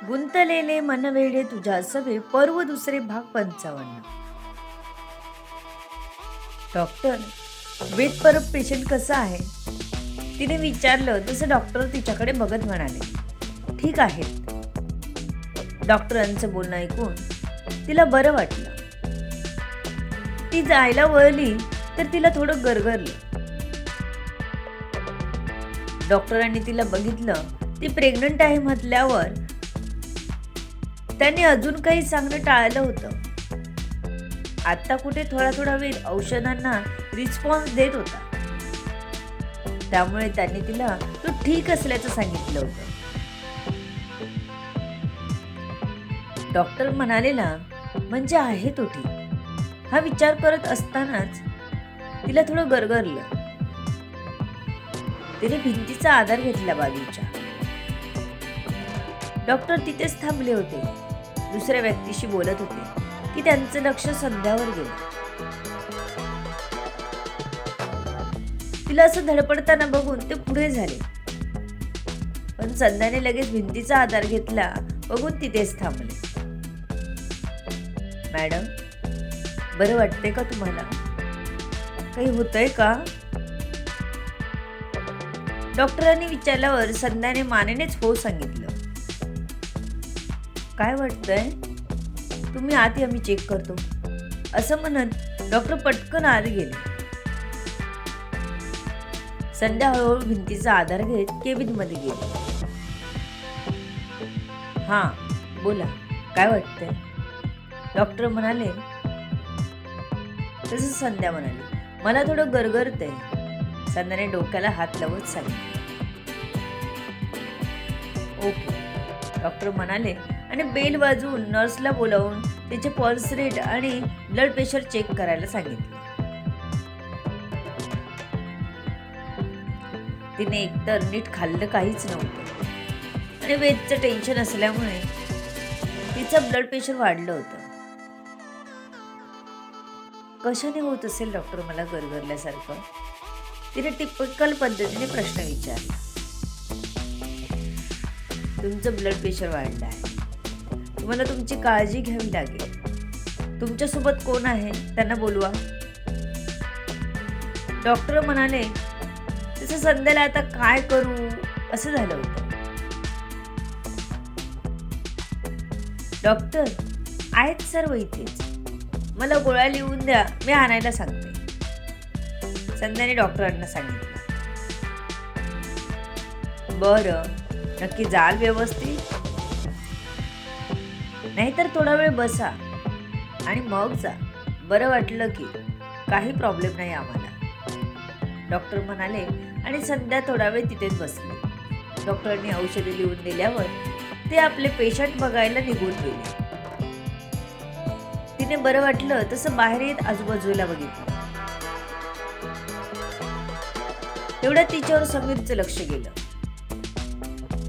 गुंतलेले मनवेडे तुझ्या सवे पर्व दुसरे भाग 55. डॉक्टर, वेद परब पेशंट कसा आहे? तिने विचारलं तसं डॉक्टर तिच्याकडे बघत म्हणाले, ठीक आहे. डॉक्टरांचं बोलणं ऐकून तिला बरं वाटलं. ती जायला वळली तर तिला थोडं गरगरलं. डॉक्टरांनी तिला बघितलं. ती प्रेग्नंट आहे म्हटल्यावर त्यांनी अजून काही सांगणं टाळलं होतं. आता कुठे थोडा थोडा वेळ औषधांना रिस्पॉन्स देत होता. त्यामुळे त्यांनी तिला तो ठीक असल्याचं सांगितलं होतं. डॉक्टर म्हणालेला म्हणजे आहे तो ठीक, हा विचार करत असतानाच तिला थोडं गरगरलं. तिने भिंतीचा आधार घेतला बाजूच्या. डॉक्टर तिथेच थांबले होते. दुसऱ्या व्यक्तीशी बोलत होते की त्यांचं लक्ष संध्यावर गेलं. तिला असं धडपडताना बघून ते पुढे झाले, पण संध्याने लगेच भिंतीचा आधार घेतला बघून तिथेच थांबले. मॅडम, बरं वाटतंय का तुम्हाला? काही होतंय का? डॉक्टरांनी विचारल्यावर संध्याने मानेनेच हो सांगितलं. काय वाटतंय? तुम्ही आत या, मी चेक करतो, असं म्हणत डॉक्टर पटकन आत गेले. संध्या हळूहळू भिंतीचा आधार घेत केबिन मध्ये गेली. हा, बोला, काय वाटतंय? डॉक्टर म्हणाले. तसं संध्या म्हणाली, मला थोडं गरगरतंय. संध्याने डोक्याला हात लावत सांगितलं. ओके, डॉक्टर म्हणाले आणि बेल वाजवून नर्सला बोलावून तिचे पल्स रेट आणि ब्लड प्रेशर चेक करायला सांगितले. तिने एकतर नीट खाल्लं काहीच नव्हतं आणि वेदचं टेन्शन असल्यामुळे तिचं ब्लड प्रेशर वाढलं होतं. कशाने होत असेल डॉक्टर मला गरगरल्यासारखं? तिने टिपिकल पद्धतीने प्रश्न विचारला. तुमचं ब्लड प्रेशर वाढलं आहे, तुम्हाला तुमची काळजी घ्यावी लागेल. तुमच्यासोबत कोण आहे त्यांना बोलवा. डॉक्टर म्हणाले. तसं संध्याला आता काय करू असं झालं होतं. डॉक्टर आहेत सर्व इथेच, मला गोळ्या लिहून द्या, मी आणायला सांगते. संध्याने डॉक्टरांना सांगितलं. बरं, नक्की जाल व्यवस्थित? नाहीतर थोडा वेळ बसा आणि मग जा. बरं वाटलं की काही प्रॉब्लेम नाही आम्हाला, डॉक्टर म्हणाले आणि संध्या थोडा वेळ तिथेच बसली. डॉक्टरांनी औषधे लिहून दिल्यावर ते आपले पेशंट बघायला निघून गेले. तिने बरं वाटलं तसं बाहेर येत आजूबाजूला बघितलं. तेवढ्यात तिच्यावर समीरचं लक्ष गेलं.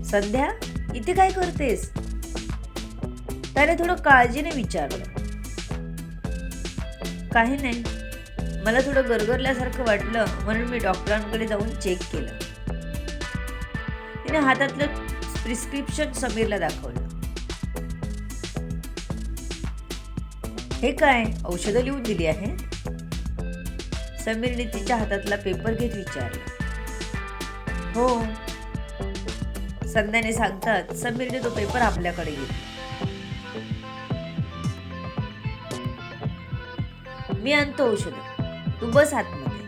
संध्या, इथे काय करतेस? त्याने थोडं काळजीने विचारलं. काही नाही, मला थोडं गरगरल्यासारखं वाटलं म्हणून मी डॉक्टरांकडे जाऊन चेक केलं. तिने हातातलं प्रिस्क्रिप्शन समीरला दाखवलं. हे काय, औषधं लिहून दिली आहे? समीरने तिच्या हातातला पेपर घेत विचारलं. हो, संध्याने सांगतात समीरने तो पेपर आपल्याकडे घेतला. मी आणतो औषध, तू बस आतमध्ये.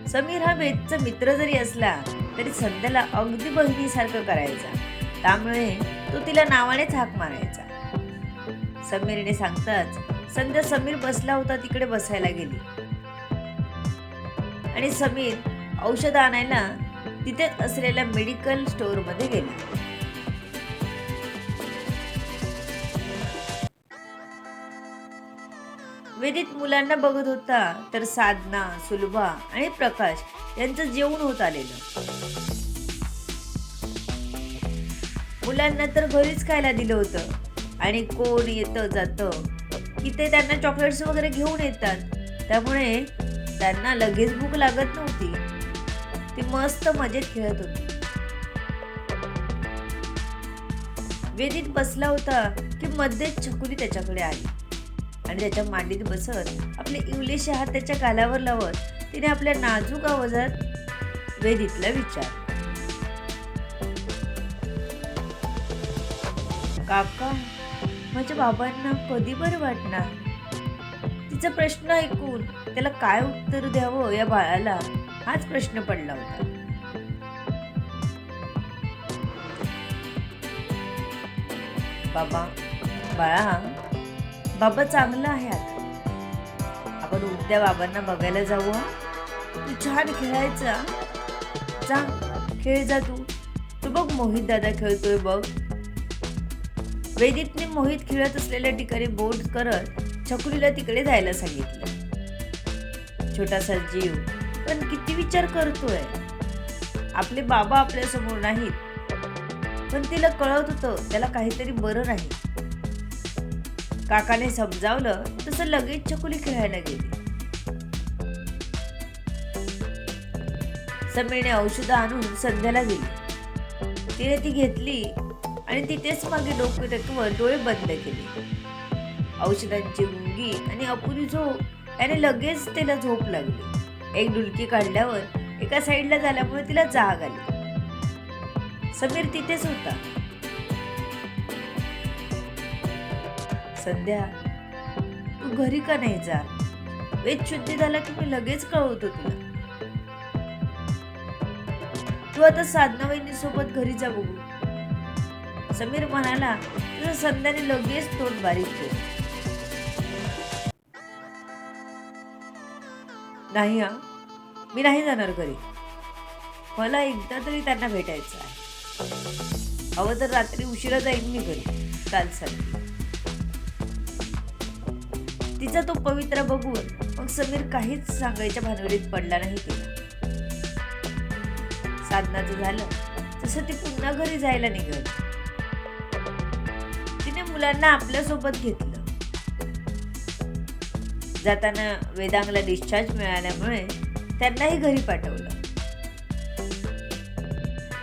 समीर हा वेदचा मित्र जरी असला तरी संध्याला अगदी बहिणीसारखं करायचा. त्यामुळे तो तिला नावानेच हाक मारायचा. समीरने सांगताच संध्या समीर बसला होता तिकडे बसायला गेली आणि समीर औषध आणायला तिथेच असलेल्या मेडिकल स्टोअर मध्ये गेला. वेदित मुलांना बघत होता तर साधना, सुलभा आणि प्रकाश यांचं जेवण होत आलेलं. मुलांना तर घरीच खायला दिलं होतं आणि कोण येतं जातं की ते त्यांना चॉकलेट्स वगैरे घेऊन येतात. त्यामुळे त्यांना लगेच भूक लागत नव्हती. ती मस्त मजेत खेळत होती. वेदीत बसला होता की मध्येच छकुली त्याच्याकडे आली आणि त्याच्या मांडीत बसत आपले इंग्लिश हात त्याच्या गालावर लावत तिने आपल्या नाजूक आवाजात वेदीतला विचार, काका, माझ्या बाबांना कधी बरं वाटणार? तिचा प्रश्न ऐकून त्याला काय उत्तर द्यावं या बाळाला हाच प्रश्न पडला होता. बाबा, बाळा, बाबा चांगला आहे आता. आपण उद्या बाबांना बघायला जाऊ. तू छान खेळायचा. जा, खेळ जा तू बघ मोहित दादा खेळतोय बघ. वेदीतने मोहित खेळत असलेल्या ठिकाणी बोट करत छकुलीला तिकडे जायला सांगितलं. छोटासा जीव पण किती विचार करतोय. आपले बाबा आपल्या समोर नाहीत, पण तिला कळत होतं त्याला काहीतरी बरं नाही. काकाने समजावलं तसं लगेच छकुली खेळायला गेली. समीरने औषधं आणून संध्याला दिली. तिने ती घेतली आणि तिथेच मागे डोके टेकवत डोळे बंद केले. औषधांची मुंगी आणि अपुरी झोप याने लगेच तिला झोप लागली. एक डुलकी काढल्यावर एका साईडला झाल्यामुळे तिला जाग आली. समीर तिथेच होता. संध्या, तू घरी का नाही जा? वेद शुद्धी झाला की मी लगेच कळवतो तुला. तू आता साधना वहिनी सोबत घरी जा बघू. समीर म्हणाला तसं संध्याने लगेच तोंड बारीक केलं. नाही हा, मी नाही जाणार घरी. मला एकदा तरी त्यांना भेटायचं आहे. हवं तर रात्री उशिरा जाईन मी घरी. काल सांग. तिचा तो पवित्रा बघून मग समीर काहीच सांगायच्या भानगडीत पडला नाही तिला. साधनाचं झालं तसं ती पुन्हा घरी जायला निघाली. तिने मुलांना आपल्या सोबत घेतलं. जाताना वेदांगला डिस्चार्ज मिळाल्यामुळे त्यांनाही घरी पाठवलं.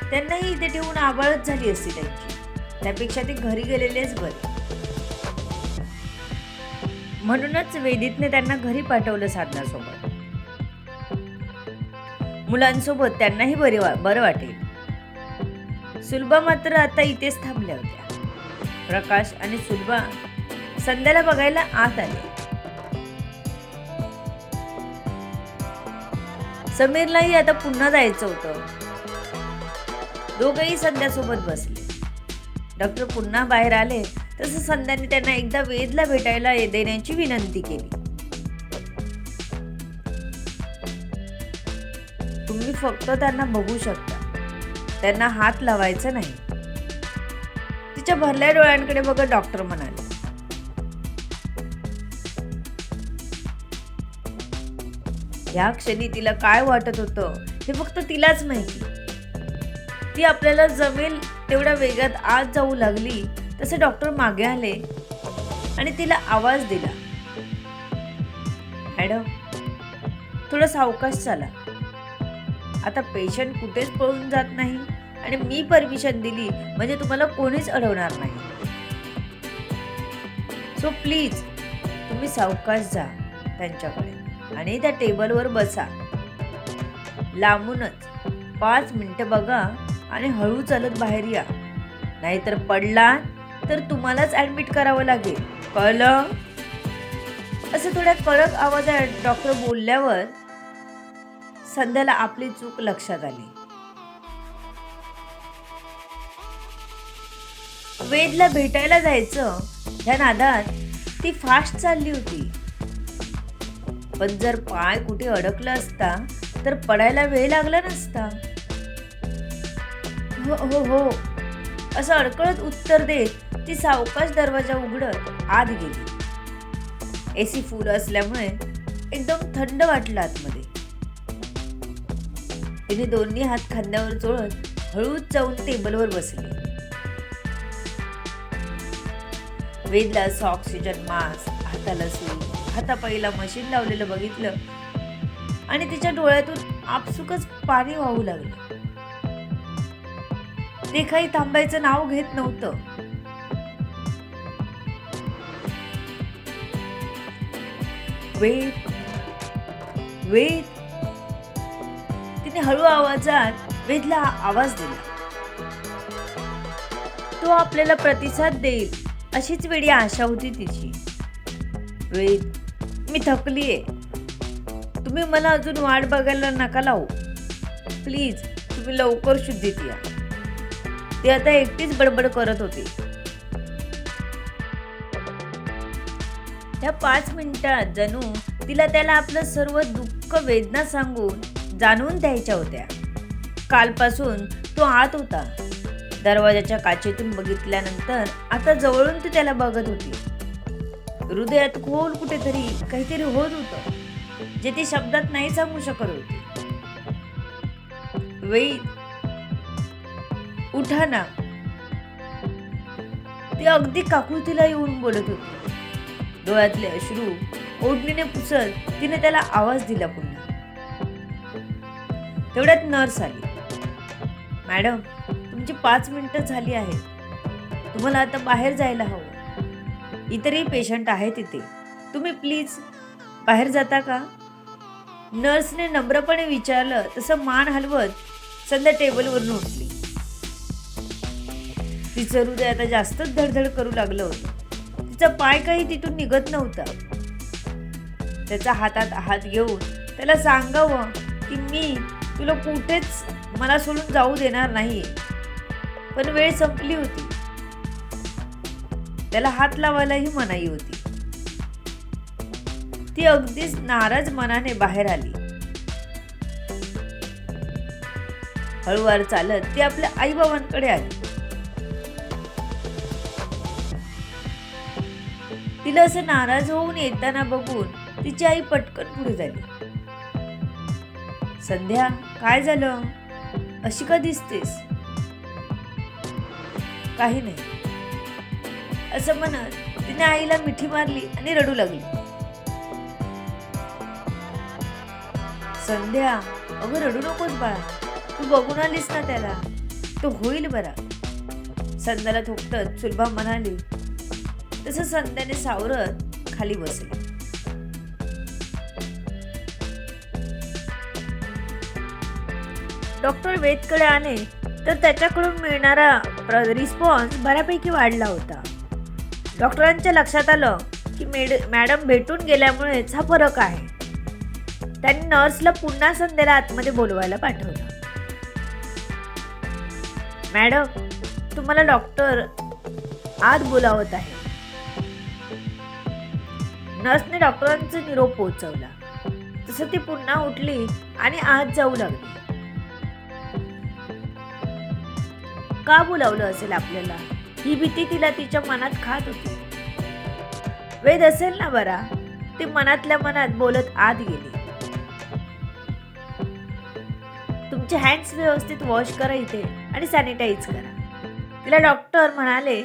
त्यांनाही इथे ठेवून आबाळच झाली असती त्यांची. त्यापेक्षा ते घरी गेलेलेच बरे. म्हणूनच वेदितने त्यांना घरी पाठवलं साधनासोबत. मुलांसोबत त्यांनाही बरं वाटेल. सुलभा मात्र आता इथेच थांबल्या होत्या. प्रकाश आणि सुलभा संध्याला बघायला आत आले. समीरलाही आता पुन्हा जायचं होतं. दोघंही संध्यासोबत बसले. डॉक्टर पुन्हा बाहेर आले तसं संध्याने त्यांना एकदा वेदला भेटायला देण्याची विनंती केली. तुम्ही फक्त त्यांना बघू शकता, त्यांना हात लावायचा नाही. तिच्या भरल्या डोळ्यांकडे बघत डॉक्टर म्हणाले. या क्षणी तिला काय वाटत होतं हे फक्त तिलाच माहिती. ती आपल्याला जमेल तेवढ्या वेगात आत जाऊ लागली तसे डॉक्टर मागे आले आणि तिला आवाज दिला. मॅडम, थोडं सावकाश चाला. आता पेशंट कुठेच पळून जात नाही आणि मी परमिशन दिली म्हणजे तुम्हाला कोणीच अडवणार नाही. सो प्लीज तुम्ही सावकाश जा त्यांच्याकडे आणि त्या टेबलवर बसा. लांबूनच 5 मिनिटं बघा आणि हळू चालत बाहेर या. नाहीतर पडला तर तुम्हालाच ऍडमिट करावं लागेल. कळलं? असं थोड्या कडक आवाजात डॉक्टर बोलल्यावर संध्याला आपली चूक लक्षात आली. वेदला भेटायला जायचं ह्या नादात ती फास्ट चालली होती. पण जर पाय कुठे अडकला असता तर पडायला वेळ लागला नसता. हो हो हो असं अडकळत उत्तर देत ती सावकाश दरवाजा उघडत आत गेली. एसी फुल असल्यामुळे एकदम थंड वाटलं आतमध्ये. तिने दोन्ही हात खांद्यावर चोळत हळूच जाऊन टेबलवर बसली. वेदला असं ऑक्सिजन मास्क, हाताला सुई, हातापायीला मशीन लावलेलं बघितलं आणि तिच्या डोळ्यातून आपसुकच पाणी वाहू लागलं. ते काही थांबायचं नाव घेत नव्हतं. वेद, वेद. तिने हळू आवाजात वेदला आवाज दिला. तो आपल्याला प्रतिसाद देईल अशीच वेळी आशा होती तिची. वेद, मी थकलीये. तुम्ही मला अजून वाट बघायला नका लावू. प्लीज तुम्ही लवकर शुद्धीत या. ती आता एकटीच बडबड करत होती. या 5 मिनिटात जणू तिला त्याला आपलं सर्व दुःख वेदना सांगून जाणून द्यायच्या होत्या. कालपासून तो आत होता. दरवाजाच्या काचेतून बघितल्यानंतर आता जवळून ती त्याला बघत होती. हृदयात खोल कुठेतरी काहीतरी होत होतं जे ती शब्दात नाही सांगू शकत होती. वेद, उठा ना. ती अगदी काकुळतीला येऊन बोलत होती. डोळ्यातले अश्रू ओढणीने पुसत तिने त्याला आवाज दिला पुन्हा. तेवढ्यात नर्स आली. मॅडम, तुमची 5 मिनिटं झाली आहेत. तुम्हाला आता बाहेर जायला हवं. इतरही पेशंट आहेत तिथे. तुम्ही प्लीज बाहेर जाता का? नर्सने नम्रपणे विचारलं तसं मान हलवत संध्या टेबलवरून उठली. तिचं हृदय आता जास्तच धडधड करू लागलं होतं. तिचा पाय काही तिथून निघत नव्हता. त्याचा हातात हात घेऊन त्याला सांगावं की मी तुला कुठेच मला सोडून जाऊ देणार नाही, पण वेळ संपली होती. त्याला हात लावायलाही मनाई होती. ती अगदीच नाराज मनाने बाहेर आली. हळूवार चालत ती आपल्या आई बाबांकडे आली. तिला असं नाराज होऊन येताना बघून तिची आई पटकन पुढे झाली. संध्या, काय झालं? अशी का दिसतेस? काही नाही, असं म्हणत तिने आईला मिठी मारली आणि रडू लागली. संध्या, अगं रडू नकोस बाळा. तू बघून आलीस ना त्याला, तो होईल बरा. संध्याला थोपटत सुलभा म्हणाली. तसं संध्याने सावरत खाली बसली. डॉक्टर वेदकडे आले तर त्याच्याकडून मिळणारा रिस्पॉन्स बऱ्यापैकी वाढला होता. डॉक्टरांच्या लक्षात आलं की मॅडम भेटून गेल्यामुळेच हा फरक आहे. त्यांनी नर्सला पुन्हा संध्याला आतमध्ये बोलवायला पाठवलं. मॅडम, तुम्हाला डॉक्टर आत बोलावत आहे. नर्सने डॉक्टरांचा निरोप पोहोचवला. तसं ती पुन्हा उठली आणि आत जाऊ लागली. का बोलावलं असेल आपल्याला, ही भीती तिला तिच्या मनात खात होती. वेद असेल ना बरा, ती मनातल्या मनात बोलत आत गेली. तुमचे हँड्स व्यवस्थित वॉश करा इथे आणि सॅनिटाईज करा. तिला डॉक्टर म्हणाले.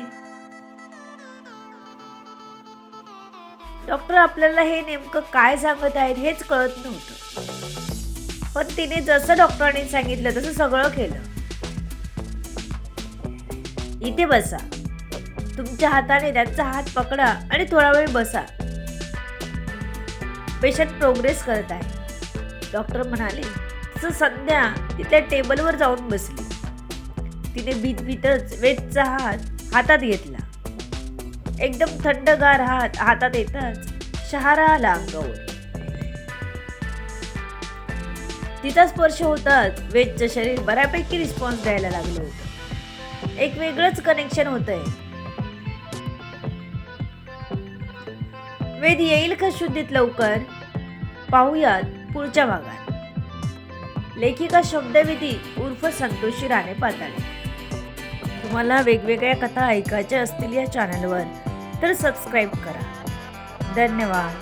डॉक्टर आपल्याला हे नेमकं काय सांगत आहेत हेच कळत नव्हतं, पण तिने जसं डॉक्टरांनी सांगितलं तसं सगळं केलं. इथे बसा. तुमच्या हाताने त्याचा हात पकडा आणि थोडा वेळ बसा. पेशंट प्रोग्रेस करत आहे, डॉक्टर म्हणाले. तसं संध्या तिथल्या टेबलवर जाऊन बसली. तिने भीतभीतच वेदचा हात हातात घेतला. एकदम थंडगार हात हातात येताच शहारा आला अंगावर. तिचा स्पर्श होताच वेदचं शरीर बऱ्यापैकी रिस्पॉन्स द्यायला लागलं होतं. एक वेगळंच कनेक्शन होतंय. वेद येईल का शुद्धीत लवकर? पाहूयात पुढच्या भागात. लेखिका शब्दविधी उर्फ संतोषी राणे पाताळे. तुम्हाला वेगवेगळ्या कथा ऐकायच्या असतील या चॅनलवर तर सबस्क्राईब करा. धन्यवाद.